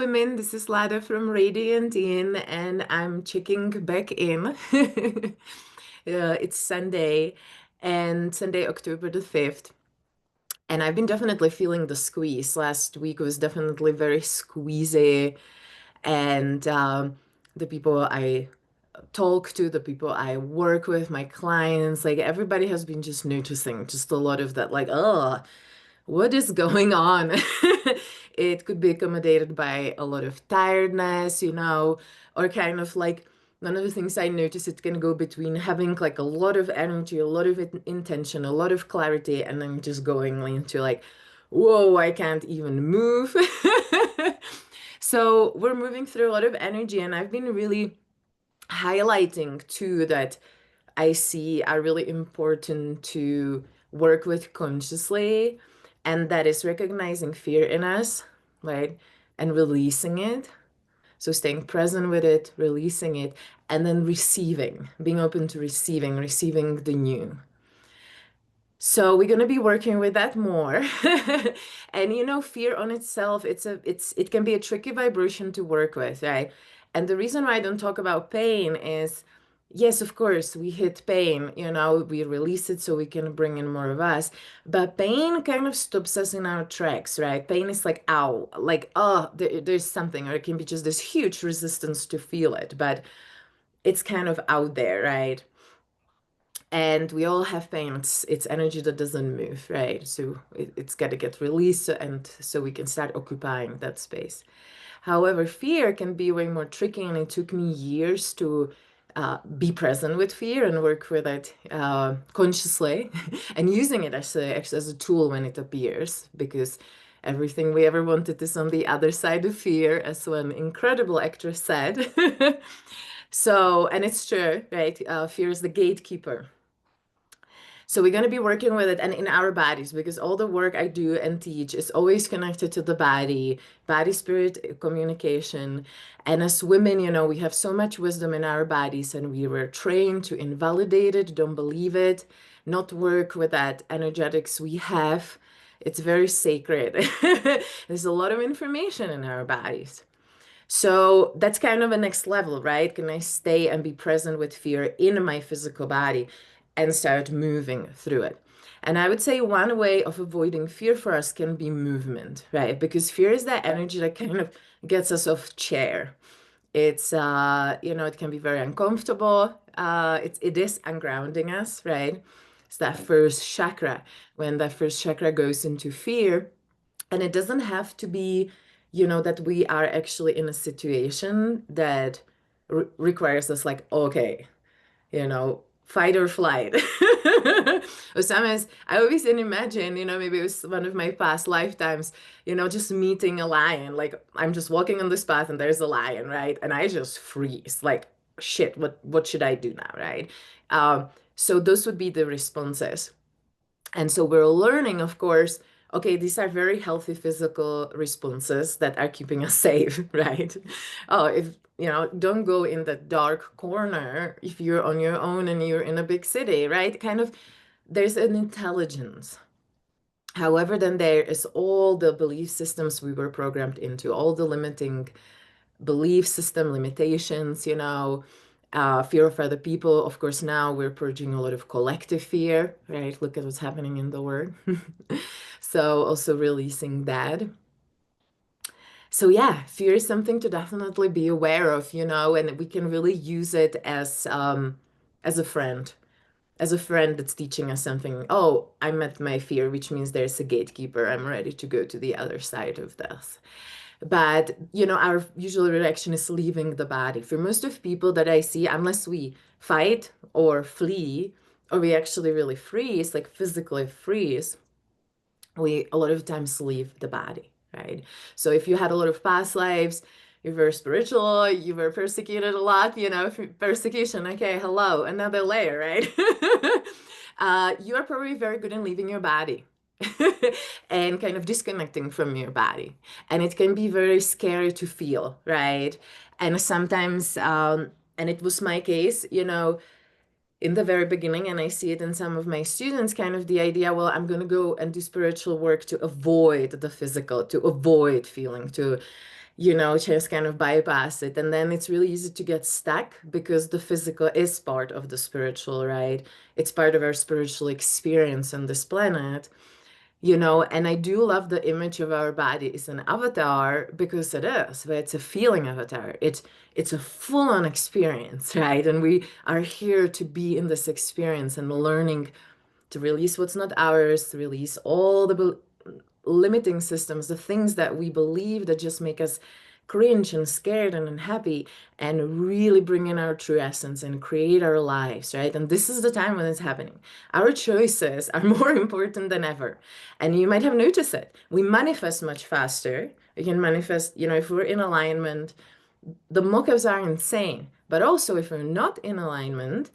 women. This is Lada from Radiant Yin, and I'm checking back in. It's Sunday, and Sunday, October the 5th. And I've been definitely feeling the squeeze. Last week was definitely very squeezy, and the people I talk to, the people I work with, my clients, like everybody has been just noticing just a lot of that, like, oh, what is going on? It could be accommodated by a lot of tiredness, or kind of like one of the things I notice it can go between having like a lot of energy, a lot of intention, a lot of clarity, and then just going into like, whoa, I can't even move. So we're moving through a lot of energy, and I've been really highlighting too that I see are really important to work with consciously, and that is recognizing fear in us, right? And releasing it. So staying present with it, releasing it, and then receiving, being open to receiving the new. So we're going to be working with that more. And fear on itself, it can be a tricky vibration to work with, right? And the reason why I don't talk about pain is, yes, of course, we hit pain, we release it so we can bring in more of us. But pain kind of stops us in our tracks, right? Pain is like, ow, like, oh, there's something, or it can be just this huge resistance to feel it, but it's kind of out there, right? And we all have pain. It's energy that doesn't move, right? So it's got to get released, and so we can start occupying that space. However, fear can be way more tricky, and it took me years to be present with fear and work with it consciously and using it as a tool when it appears, because everything we ever wanted is on the other side of fear, as one incredible actress said. So, and it's true, right? Fear is the gatekeeper. So we're going to be working with it and in our bodies, because all the work I do and teach is always connected to the body spirit communication. And as women, we have so much wisdom in our bodies, and we were trained to invalidate it, don't believe it, not work with that energetics we have. It's very sacred. There's a lot of information in our bodies. So that's kind of a next level, right? Can I stay and be present with fear in my physical body and start moving through it? And I would say one way of avoiding fear for us can be movement, right? Because fear is that energy that kind of gets us off chair. It can be very uncomfortable. It is ungrounding us, right? It's that first chakra. When that first chakra goes into fear, and it doesn't have to be, that we are actually in a situation that requires us like, okay, fight or flight. Or sometimes I always imagine, maybe it was one of my past lifetimes, just meeting a lion. Like I'm just walking on this path and there's a lion, right? And I just freeze, like, shit, what should I do now, right? So those would be the responses. And so we're learning, of course, okay, these are very healthy physical responses that are keeping us safe, right? Oh, if, don't go in the dark corner if you're on your own and you're in a big city, right? Kind of, there's an intelligence. However, then there is all the belief systems we were programmed into, all the limiting belief system limitations, fear of other people. Of course, now we're purging a lot of collective fear, right? Look at what's happening in the world. So also releasing that. So yeah, fear is something to definitely be aware of, and we can really use it as a friend. As a friend that's teaching us something. Oh, I met my fear, which means there's a gatekeeper. I'm ready to go to the other side of this. But, our usual reaction is leaving the body. For most of people that I see, unless we fight or flee, or we actually really freeze, like physically freeze, we a lot of times leave the body, right? So if you had a lot of past lives, you were spiritual, you were persecuted a lot, persecution, okay, hello, another layer, right? You are probably very good in leaving your body. And kind of disconnecting from your body. And it can be very scary to feel, right? And sometimes, and it was my case, in the very beginning, and I see it in some of my students, kind of the idea, well, I'm going to go and do spiritual work to avoid the physical, to avoid feeling, to just kind of bypass it. And then it's really easy to get stuck because the physical is part of the spiritual, right? It's part of our spiritual experience on this planet. And I do love the image of our body is an avatar because it is, but it's a feeling avatar. It's a full-on experience, right? And we are here to be in this experience and learning to release what's not ours, to release all the limiting systems, the things that we believe that just make us cringe and scared and unhappy, and really bring in our true essence and create our lives, right? And this is the time when it's happening. Our choices are more important than ever. And you might have noticed it. We manifest much faster. We can manifest, if we're in alignment, the mock-ups are insane. But also, if we're not in alignment,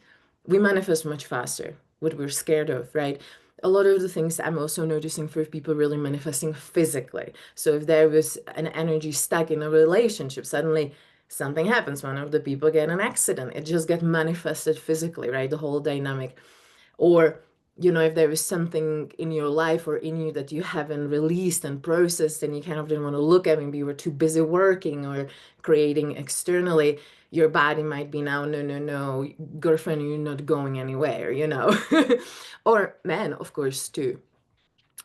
we manifest much faster what we're scared of, right? A lot of the things I'm also noticing for people really manifesting physically. So if there was an energy stuck in a relationship, suddenly something happens. One of the people get an accident. It just gets manifested physically, right? The whole dynamic. Or, if there is something in your life or in you that you haven't released and processed and you kind of didn't want to look at, maybe you were too busy working or creating externally, your body might be now, no, no, no, girlfriend, you're not going anywhere. Or men, of course, too.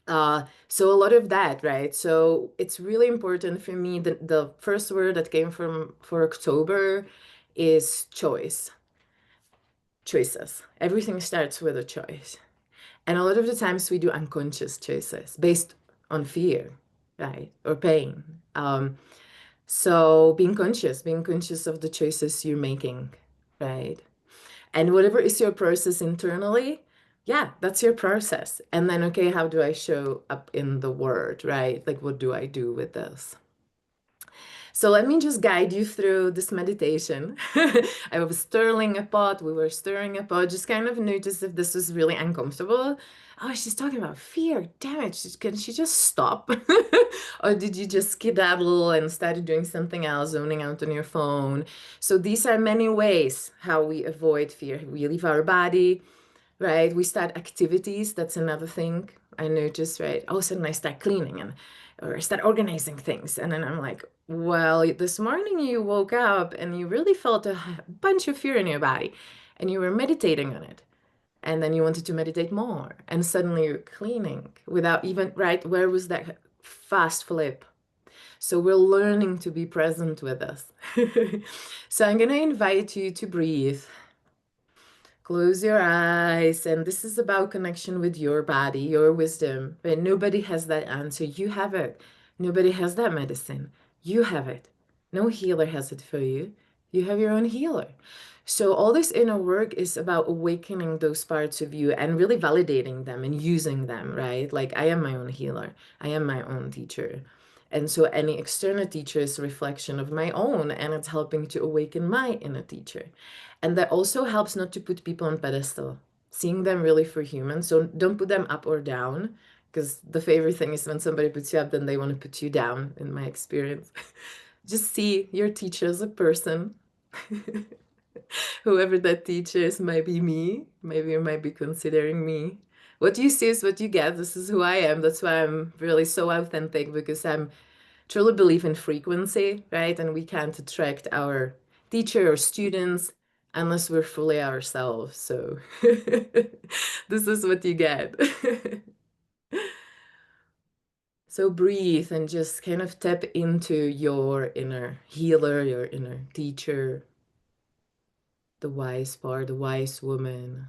So a lot of that, right? So it's really important for me that the first word that came from for October is choice. Choices. Everything starts with a choice. And a lot of the times we do unconscious choices based on fear, right? Or pain. So being conscious of the choices you're making, right? And whatever is your process internally, yeah, that's your process. And then, okay, how do I show up in the world, right? Like, what do I do with this? So let me just guide you through this meditation. I was stirring a pot, we were stirring a pot, just kind of notice if this was really uncomfortable. Oh, she's talking about fear. Damn it, can she just stop? Or did you just skedaddle and started doing something else, zoning out on your phone? So these are many ways how we avoid fear. We leave our body, right? We start activities. That's another thing I notice, right? All of a sudden I start cleaning and or I start organizing things. And then I'm like, well, this morning you woke up and you really felt a bunch of fear in your body and you were meditating on it. And then you wanted to meditate more. And suddenly you're cleaning without even, right? Where was that fast flip? So we're learning to be present with us. So I'm going to invite you to breathe. Close your eyes, and this is about connection with your body, your wisdom. But nobody has that answer. You have it. Nobody has that medicine. You have it. No healer has it for you. You have your own healer. So all this inner work is about awakening those parts of you and really validating them and using them, right? Like I am my own healer. I am my own teacher. And so any external teacher is a reflection of my own, and it's helping to awaken my inner teacher. And that also helps not to put people on pedestal, seeing them really for humans. So don't put them up or down, because the favorite thing is when somebody puts you up, then they want to put you down, in my experience. Just see your teacher as a person. Whoever that teacher is might be me. Maybe you might be considering me. What you see is what you get. This is who I am. That's why I'm really so authentic, because I'm truly believe in frequency, right? And we can't attract our teacher or students unless we're fully ourselves. So this is what you get. So breathe and just kind of tap into your inner healer, your inner teacher, the wise part, the wise woman.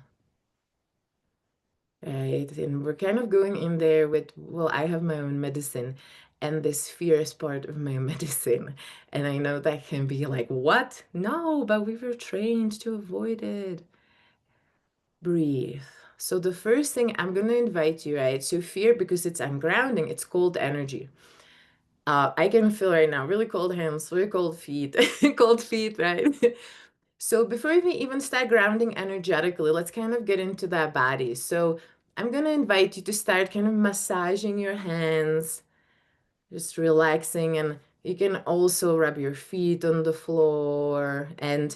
Right. And we're kind of going in there with, well, I have my own medicine, and this fear is part of my medicine. And I know that can be like, what? No, but we were trained to avoid it. Breathe. So the first thing I'm going to invite you, right? So fear, because it's ungrounding, it's cold energy. I can feel right now really cold hands, really cold feet, cold feet, right? So before we even start grounding energetically, let's kind of get into that body. So I'm gonna invite you to start kind of massaging your hands, just relaxing, and you can also rub your feet on the floor. And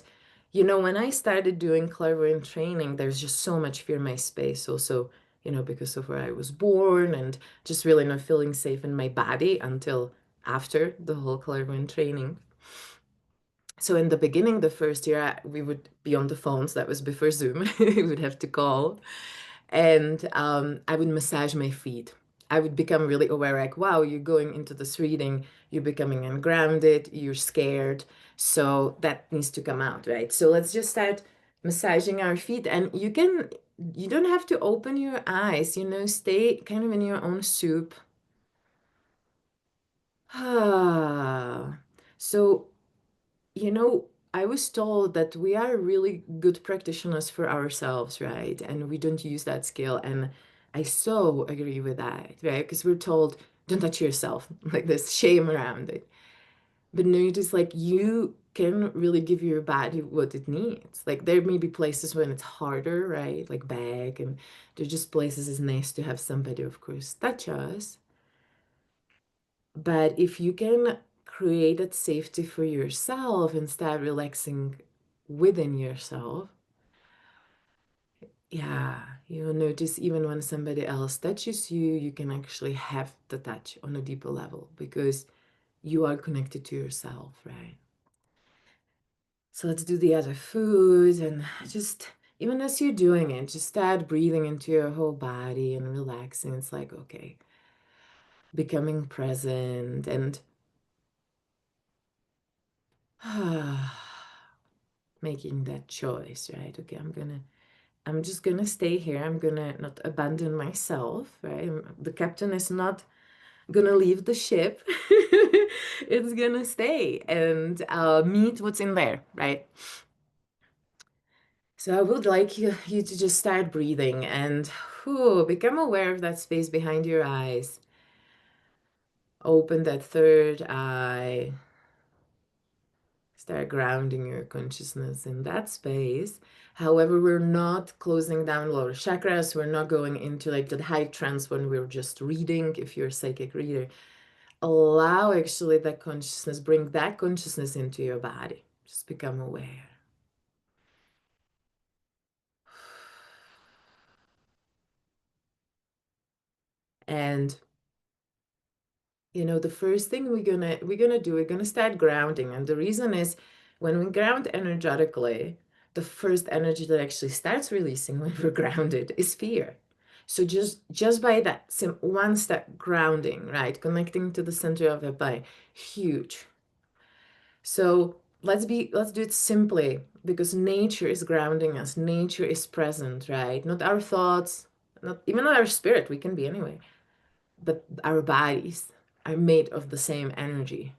when I started doing clairvoyant training, there's just so much fear in my space, also, because of where I was born and just really not feeling safe in my body until after the whole clairvoyant training. So in the beginning, the first year, we would be on the phones. That was before Zoom. We would have to call, and I would massage my feet. I would become really aware, like, wow, you're going into this reading, you're becoming ungrounded, you're scared. So that needs to come out, right? So let's just start massaging our feet. And you don't have to open your eyes, stay kind of in your own soup. So, you know, I was told that we are really good practitioners for ourselves, right? And we don't use that skill. And I so agree with that, right? Because we're told, don't touch yourself, like there's shame around it. But no, it is like you can really give your body what it needs. Like there may be places when it's harder, right? Like back, and there's just places it's nice to have somebody, of course, touch us. But if you can create that safety for yourself and start relaxing within yourself, yeah, you'll notice even when somebody else touches you, you can actually have the touch on a deeper level because you are connected to yourself, right? So let's do the other food and just, even as you're doing it, just start breathing into your whole body and relaxing. It's like, okay, becoming present and making that choice, right? Okay, I'm just gonna stay here. I'm gonna not abandon myself, right? The captain is not gonna leave the ship. It's gonna stay and meet what's in there, right? So I would like you to just start breathing and become aware of that space behind your eyes. Open that third eye. Start grounding your consciousness in that space. However, we're not closing down lower chakras. We're not going into like the high trance when we're just reading, if you're a psychic reader. Allow actually that consciousness, bring that consciousness into your body. Just become aware. And the first thing we're gonna start grounding. And the reason is when we ground energetically, the first energy that actually starts releasing when we're grounded is fear. So just by that one step grounding, right? Connecting to the center of the body, huge. So let's do it simply because nature is grounding us. Nature is present, right? Not our thoughts, not even not our spirit, we can be anyway, but our bodies are made of the same energy.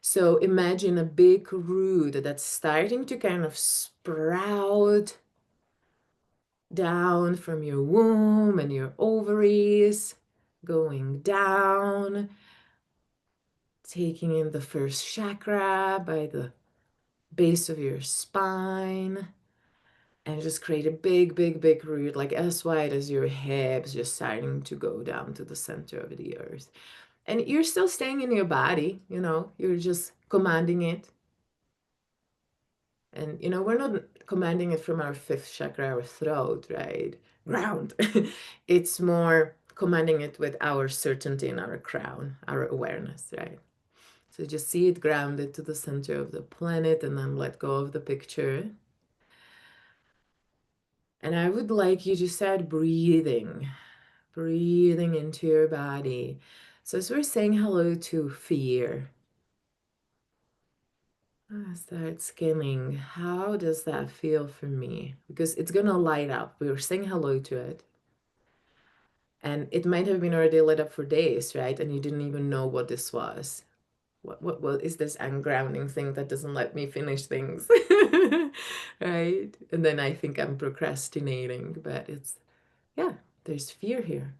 So imagine a big root that's starting to kind of sprout down from your womb and your ovaries, going down, taking in the first chakra by the base of your spine, and just create a big, big, big root, like as wide as your hips, just starting to go down to the center of the earth. And you're still staying in your body, you're just commanding it. And, we're not commanding it from our fifth chakra, our throat, right? Ground. It's more commanding it with our certainty in our crown, our awareness, right? So just see it grounded to the center of the planet and then let go of the picture. And I would like you to start breathing into your body. So as we're saying hello to fear, start scanning. How does that feel for me? Because it's gonna light up. We were saying hello to it. And it might have been already lit up for days, right? And you didn't even know what this was. What is this ungrounding thing that doesn't let me finish things? Right? And then I think I'm procrastinating, but yeah, there's fear here.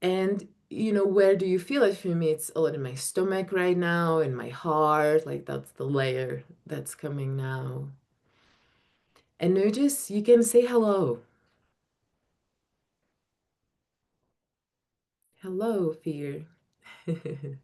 And where do you feel it? For me, it's a lot in my stomach right now, in my heart, like that's the layer that's coming now. And notice you can say hello. Hello, fear. And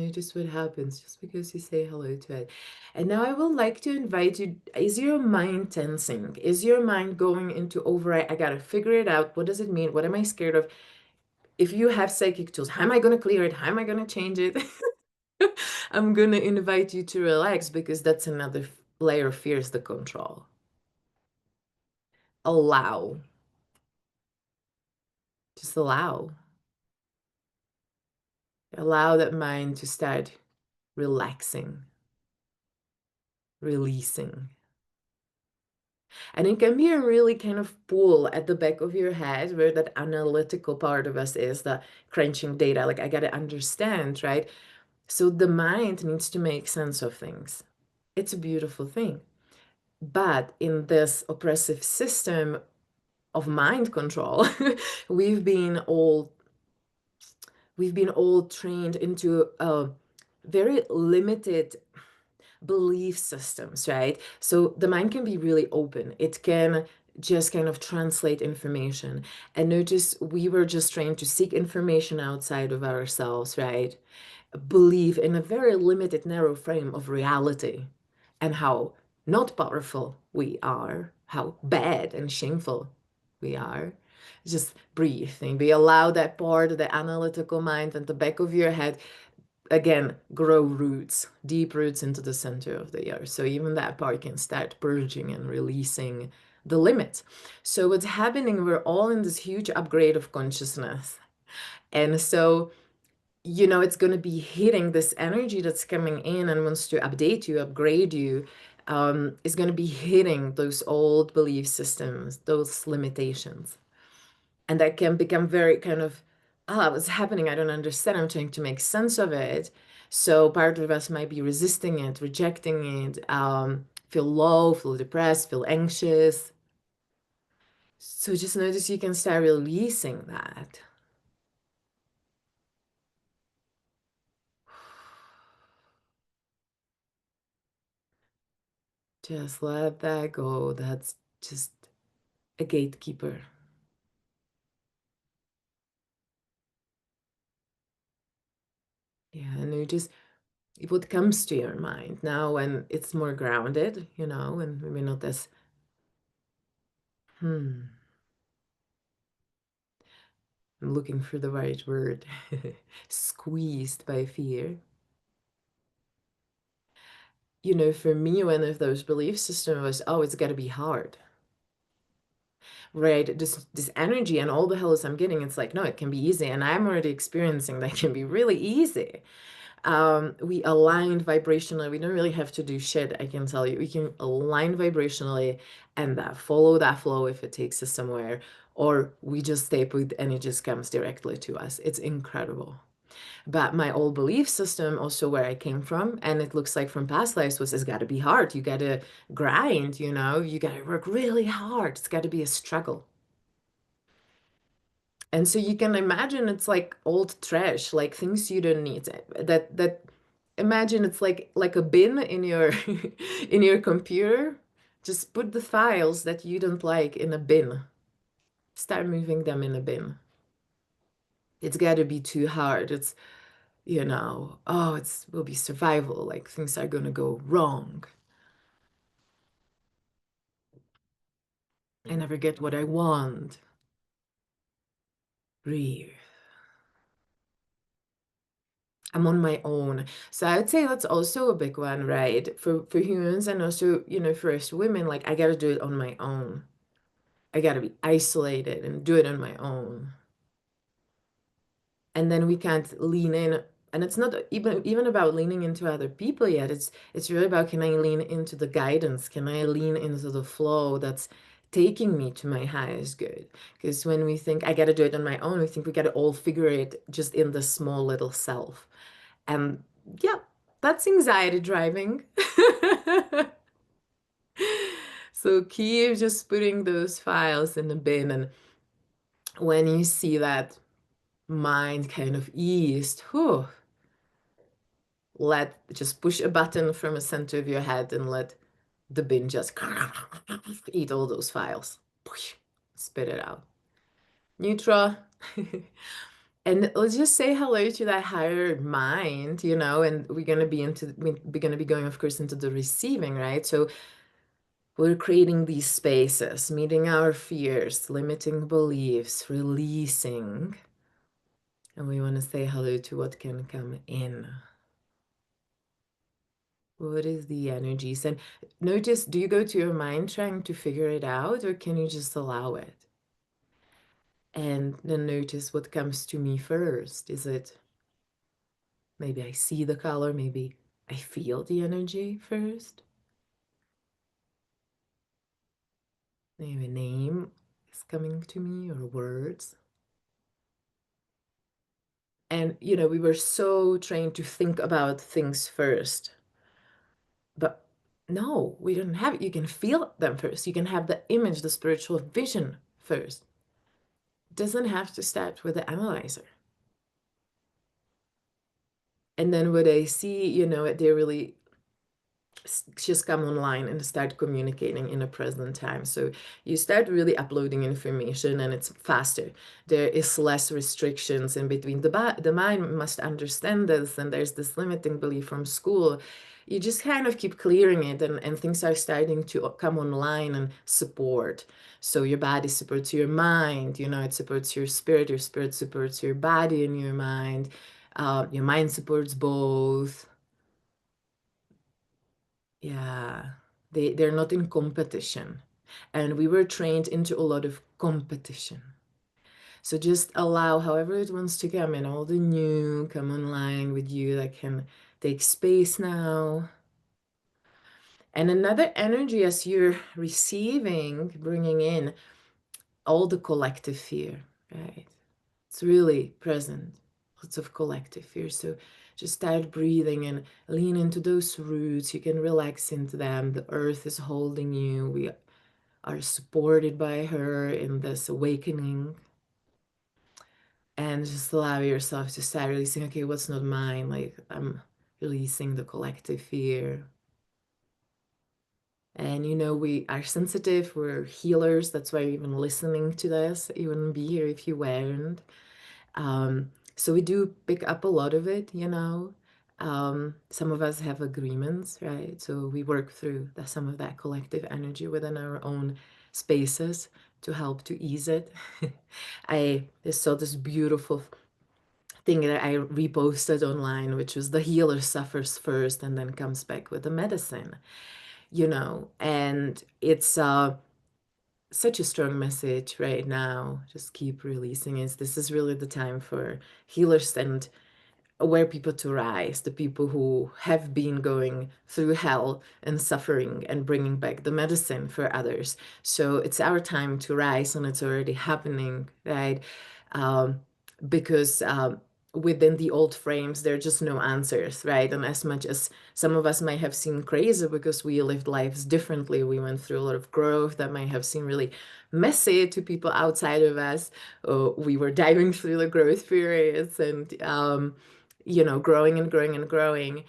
notice what happens just because you say hello to it. And now I would like to invite you, is your mind tensing? Is your mind going into override? I gotta figure it out. What does it mean? What am I scared of? If you have psychic tools, how am I gonna clear it? How am I gonna change it? I'm gonna invite you to relax because that's another layer of fear is the control. Allow. Just allow. Allow that mind to start relaxing, releasing. And it can be a really kind of pull at the back of your head where that analytical part of us is the crunching data. Like, I got to understand, right? So the mind needs to make sense of things. It's a beautiful thing. But in this oppressive system of mind control, we've been all we've been all trained into a very limited belief systems, right? So the mind can be really open. It can just kind of translate information. And notice we were just trained to seek information outside of ourselves, right? Believe in a very limited, narrow frame of reality and how not powerful we are, how bad and shameful we are. Just breathe and be allow that part of the analytical mind and the back of your head again grow roots, deep roots into the center of the earth. So even that part can start purging and releasing the limits. So what's happening, we're all in this huge upgrade of consciousness. And so, it's going to be hitting this energy that's coming in and wants to update you, upgrade you, is going to be hitting those old belief systems, those limitations. And that can become very kind of, what's happening? I don't understand. I'm trying to make sense of it. So part of us might be resisting it, rejecting it, feel low, feel depressed, feel anxious. So just notice you can start releasing that. Just let that go. That's just a gatekeeper. Yeah, and you just what comes to your mind now when it's more grounded, and maybe not as hmm. I'm looking for the right word. Squeezed by fear. For me, one of those belief systems was, oh, it's got to be hard, right? This energy and all the hells I'm getting, it's like, no, it can be easy. And I'm already experiencing that it can be really easy. We aligned vibrationally. We don't really have to do shit, I can tell you. We can align vibrationally and follow that flow if it takes us somewhere, or we just stay put and it just comes directly to us. It's incredible. But my old belief system, also where I came from, and it looks like from past lives, was it's got to be hard. You got to grind, you got to work really hard. It's got to be a struggle. And so you can imagine it's like old trash, like things you don't need. That imagine it's like a bin in your in your computer. Just put the files that you don't like in a bin. Start moving them in a bin. It's got to be too hard. Oh, it's will be survival, like things are gonna go wrong. I never get what I want. Breathe. I'm on my own. So I'd say that's also a big one, right? For humans and also, for us women, like I gotta do it on my own. I gotta be isolated and do it on my own. And then we can't lean in. And it's not even about leaning into other people yet. It's really about, can I lean into the guidance? Can I lean into the flow that's taking me to my highest good? Because when we think I gotta do it on my own, we think we gotta all figure it just in the small little self. And yeah, that's anxiety driving. So keep just putting those files in the bin. And when you see that mind kind of eased, whew, just push a button from the center of your head and let the bin just eat all those files. Spit it out. Neutral. And let's just say hello to that higher mind, and we're gonna be going, of course, into the receiving, right? So we're creating these spaces, meeting our fears, limiting beliefs, releasing, and we want to say hello to what can come in. What is the energies? And notice, do you go to your mind trying to figure it out, or can you just allow it? And then notice what comes to me first. Is it maybe I see the color, maybe I feel the energy first? Maybe a name is coming to me or words. And, we were so trained to think about things first. But no, we don't have it. You can feel them first. You can have the image, the spiritual vision first. It doesn't have to start with the analyzer. And then what I see, they really just come online and start communicating in a present time. So you start really uploading information and it's faster. There is less restrictions in between. The mind must understand this, and there's this limiting belief from school. You just kind of keep clearing it, and things are starting to come online and support. So your body supports your mind, it supports your spirit supports your body and your mind supports both. Yeah, they're not in competition. And we were trained into a lot of competition. So just allow however it wants to come in, all the new come online with you that can take space now. And another energy as you're receiving, bringing in all the collective fear, right? It's really present. Lots of collective fear. So just start breathing and lean into those roots. You can relax into them. The earth is holding you. We are supported by her in this awakening. And just allow yourself to start releasing, okay, what's not mine? Like I'm releasing the collective fear. And we are sensitive, we're healers. That's why you're even listening to this. You wouldn't be here if you weren't. So we do pick up a lot of it. Some of us have agreements, right? So we work through some of that collective energy within our own spaces to help to ease it. I just saw this beautiful thing that I reposted online, which was the healer suffers first and then comes back with the medicine. And it's such a strong message right now. Just keep releasing it. This is really the time for healers and aware people to rise, the people who have been going through hell and suffering and bringing back the medicine for others. So it's our time to rise, and it's already happening, right? Um, because within the old frames, there are just no answers, right? And as much as some of us might have seen crazy because we lived lives differently, we went through a lot of growth that might have seemed really messy to people outside of us. We were diving through the growth periods and growing and growing and growing.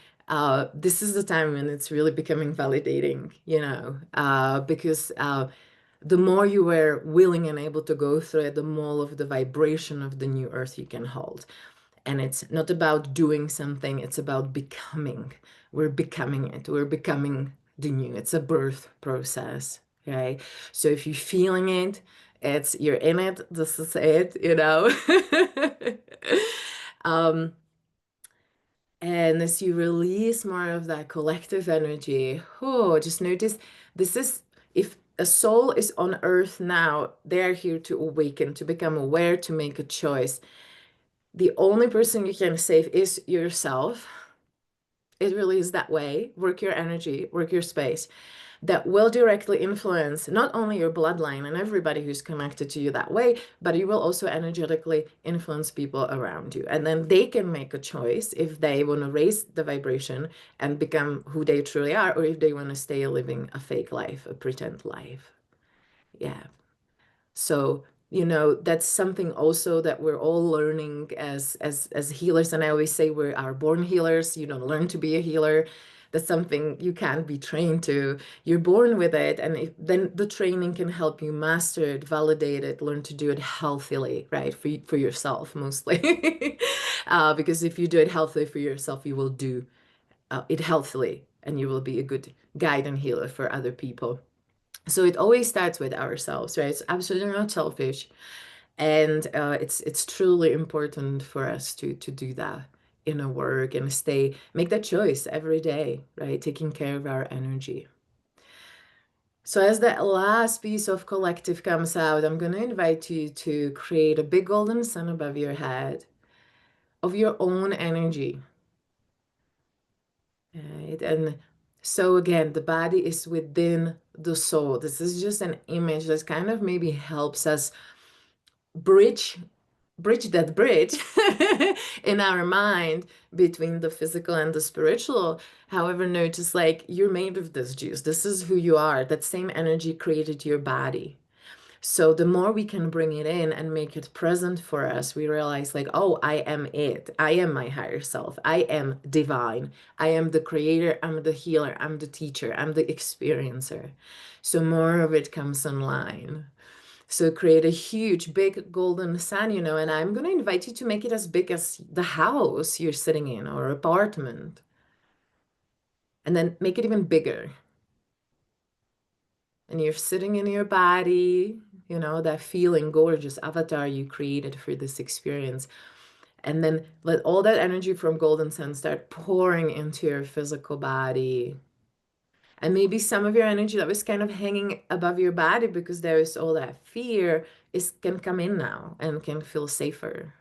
This is the time when it's really becoming validating, because the more you were willing and able to go through it, the more of the vibration of the new earth you can hold. And it's not about doing something, it's about becoming. We're becoming it. We're becoming the new. It's a birth process, right? So if you're feeling it, you're in it, this is it. um, and as you release more of that collective energy, just notice this is, if a soul is on earth now, they're here to awaken, to become aware, to make a choice. The only person you can save is yourself. It really is that way. Work your energy, work your space. That will directly influence not only your bloodline and everybody who's connected to you that way, but you will also energetically influence people around you. And then they can make a choice if they want to raise the vibration and become who they truly are, or if they want to stay living a fake life, a pretend life. Yeah. So, that's something also that we're all learning as healers. And I always say we are born healers. You don't learn to be a healer. That's something you can't be trained to. You're born with it, and then the training can help you master it, validate it, learn to do it healthily, right? For yourself mostly. Because if you do it healthily for yourself, you will do it healthily, and you will be a good guide and healer for other people. So it always starts with ourselves, right? It's absolutely not selfish, and it's truly important for us to do that in our work and make that choice every day, right? Taking care of our energy. So as that last piece of collective comes out, I'm going to invite you to create a big golden sun above your head of your own energy, right? And so again, the body is within the soul. This is just an image that kind of maybe helps us bridge that bridge in our mind between the physical and the spiritual. However, notice like you're made of this juice. This is who you are. That same energy created your body. So the more we can bring it in and make it present for us, we realize like, oh, I am it. I am my higher self. I am divine. I am the creator. I'm the healer. I'm the teacher. I'm the experiencer. So more of it comes online. So create a huge, big golden sun, and I'm going to invite you to make it as big as the house you're sitting in or apartment. And then make it even bigger. And you're sitting in your body, that feeling gorgeous avatar you created for this experience. And then let all that energy from golden sun start pouring into your physical body. And maybe some of your energy that was kind of hanging above your body because there is all that fear is can come in now and can feel safer.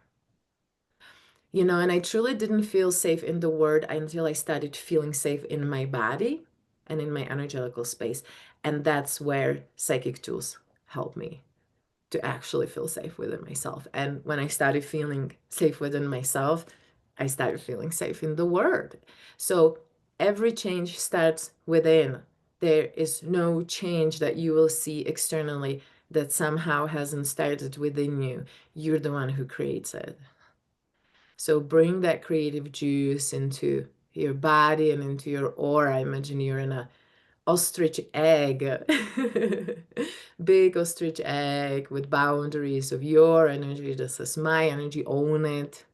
And I truly didn't feel safe in the word until I started feeling safe in my body and in my energetical space. And that's where psychic tools help me to actually feel safe within myself. And when I started feeling safe within myself, I started feeling safe in the word. So every change starts within. There is no change that you will see externally that somehow hasn't started within you. You're the one who creates it. So bring that creative juice into your body and into your aura. Imagine you're in a ostrich egg, big ostrich egg with boundaries of your energy. This is my energy, own it.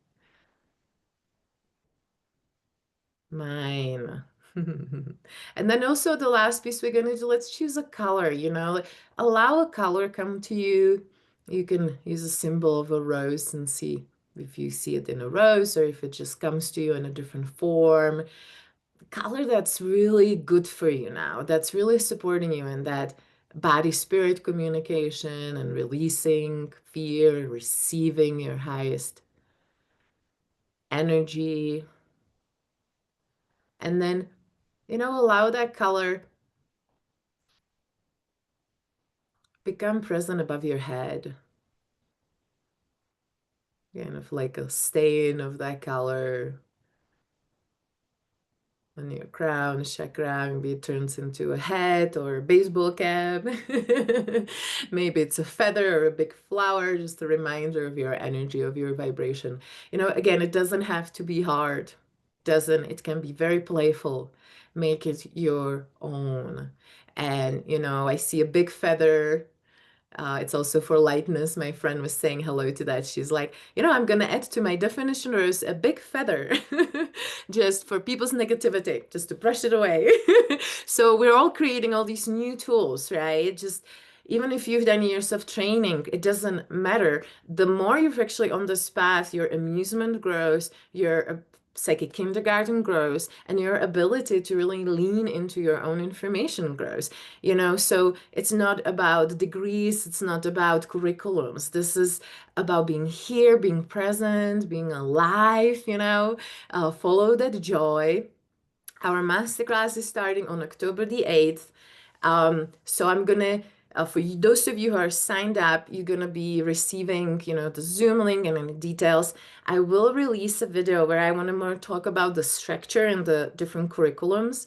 Mine. And then also the last piece we're going to do, let's choose a color, like allow a color come to you. You can use a symbol of a rose and see if you see it in a rose or if it just comes to you in a different form. Color that's really good for you now, that's really supporting you in that body spirit communication and releasing fear, receiving your highest energy. And then, allow that color become present above your head, kind of like a stain of that color on your crown, chakra. Maybe it turns into a hat or a baseball cap. Maybe it's a feather or a big flower, just a reminder of your energy, of your vibration. Again, it doesn't have to be hard. It can be very playful. Make it your own. And, I see a big feather. It's also for lightness. My friend was saying hello to that. She's like, I'm going to add to my definition rose a big feather just for people's negativity, just to brush it away. So we're all creating all these new tools, right? Just even if you've done years of training, it doesn't matter. The more you're actually on this path, your amusement grows, your psychic kindergarten grows, and your ability to really lean into your own information grows. So it's not about degrees, it's not about curriculums. This is about being here, being present, being alive, follow that joy. Our masterclass is starting on October the 8th. So I'm gonna, for those of you who are signed up, you're gonna be receiving, the Zoom link and any details. I will release a video where I want to more talk about the structure and the different curriculums.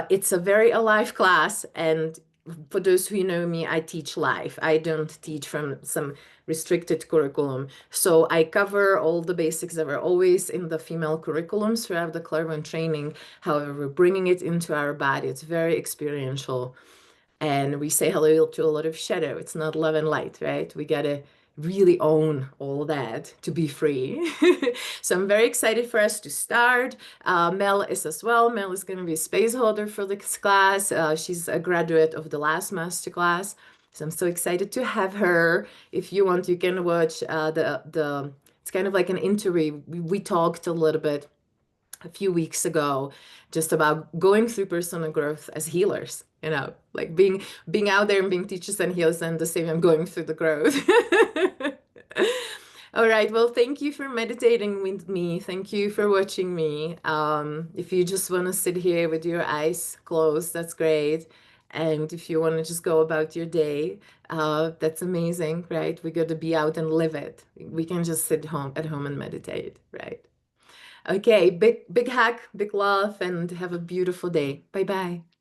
It's a very alive class, and for those who know me, I teach live. I don't teach from some restricted curriculum. So I cover all the basics that were always in the female curriculums throughout the clairvoyant training. However, we're bringing it into our body. It's very experiential. And we say hello to a lot of shadow. It's not love and light, right? We gotta really own all that to be free. So I'm very excited for us to start. Mel is as well. Mel is going to be a space holder for this class. She's a graduate of the last master class. So I'm so excited to have her. If you want, you can watch the it's kind of like an interview. We talked a little bit a few weeks ago just about going through personal growth as healers, like being out there and being teachers and healers and the same I'm going through the growth. All right, well, thank you for meditating with me. Thank you for watching me. If you just want to sit here with your eyes closed, that's great. And if you want to just go about your day, that's amazing, right? We got to be out and live it. We can just sit home at home and meditate, right? Okay, big hug, big love, and have a beautiful day. Bye bye.